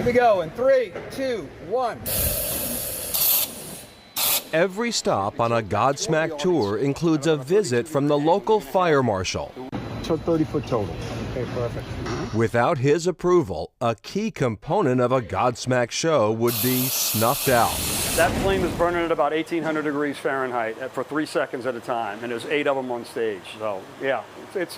Here we go in 3, 2, 1. Every stop on a Godsmack tour includes a visit from the local fire marshal. So 30-foot total. Okay, perfect. Without his approval, a key component of a Godsmack show would be snuffed out. That flame is burning at about 1,800 degrees Fahrenheit for 3 seconds at a time, and there's 8 of them on stage. So yeah, it's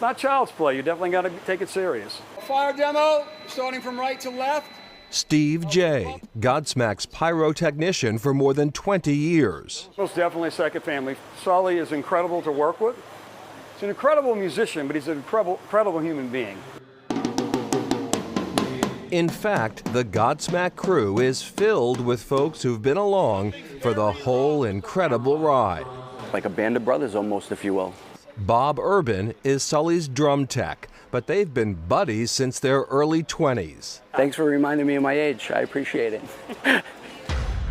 not child's play. You definitely got to take it serious. Fire demo, starting from right to left. Steve J., Godsmack's pyrotechnician for more than 20 years. Most definitely a second family. Sully is incredible to work with. He's an incredible musician, but he's an incredible human being. In fact, the Godsmack crew is filled with folks who've been along for the whole incredible ride. Like a band of brothers almost, if you will. Bob Urban is Sully's drum tech, but they've been buddies since their early 20s. Thanks for reminding me of my age. I appreciate it.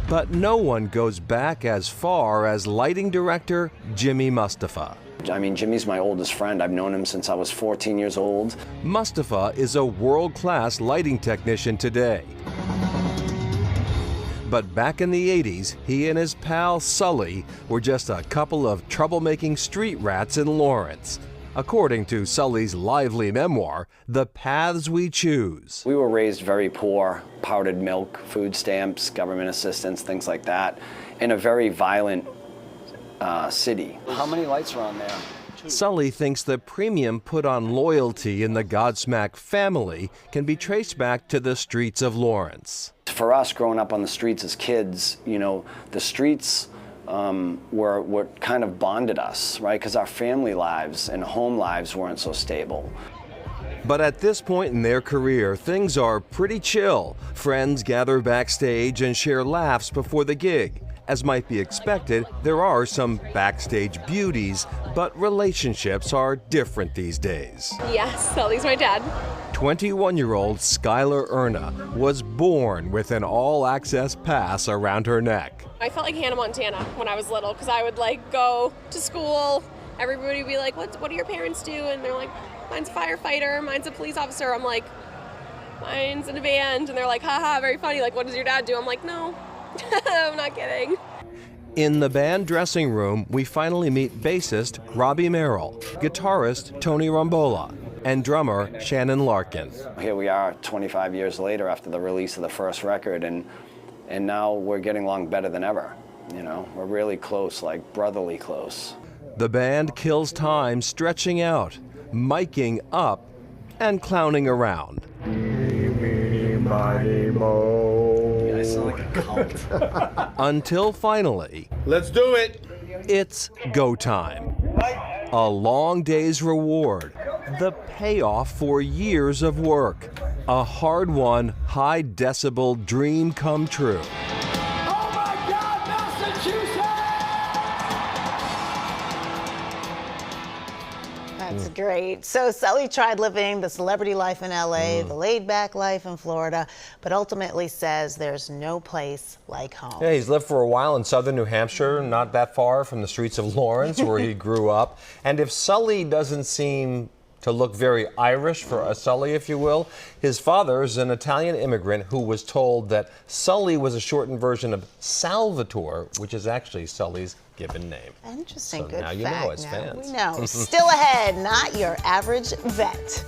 But no one goes back as far as lighting director Jimmy Mustafa. I mean, Jimmy's my oldest friend. I've known him since I was 14 years old. Mustafa is a world-class lighting technician today. But back in the 80s, he and his pal Sully were just a couple of troublemaking street rats in Lawrence. According to Sully's lively memoir, The Paths We Choose. We were raised very poor, powdered milk, food stamps, government assistance, things like that, in a very violent city. How many lights are on there? Sully thinks the premium put on loyalty in the Godsmack family can be traced back to the streets of Lawrence. For us, growing up on the streets as kids, you know, the streets were what kind of bonded us, right? Because our family lives and home lives weren't so stable. But at this point in their career, things are pretty chill. Friends gather backstage and share laughs before the gig. As might be expected, there are some backstage beauties, but relationships are different these days. Yes, Sully's my dad. 21-year-old Skylar Erna was born with an all-access pass around her neck. I felt like Hannah Montana when I was little because I would go to school. Everybody would be like, what do your parents do? And they're like, mine's a firefighter, mine's a police officer. I'm like, mine's in a band. And they're like, haha, very funny. Like, what does your dad do? I'm like, no, I'm not kidding. In the band dressing room, we finally meet bassist Robbie Merrill, guitarist Tony Rombola, and drummer Shannon Larkin. Here we are 25 years later after the release of the first record, and now we're getting along better than ever. You know, we're really close, like brotherly close. The band kills time stretching out, miking up, and clowning around. I sound like a cult. Until finally, Let's do it. it's go time. A long day's reward, the payoff for years of work, a hard-won, high-decibel dream come true. Oh my God, Massachusetts! That's great. So Sully tried living the celebrity life in LA, the laid-back life in Florida, but ultimately says there's no place like home. Yeah, he's lived for a while in southern New Hampshire, not that far from the streets of Lawrence, where he grew up. And if Sully doesn't seem to look very Irish, for a Sully, if you will, his father is an Italian immigrant who was told that Sully was a shortened version of Salvatore, which is actually Sully's given name. Interesting, So good now you fact. know as Now fans. we know. Still ahead, not your average vet.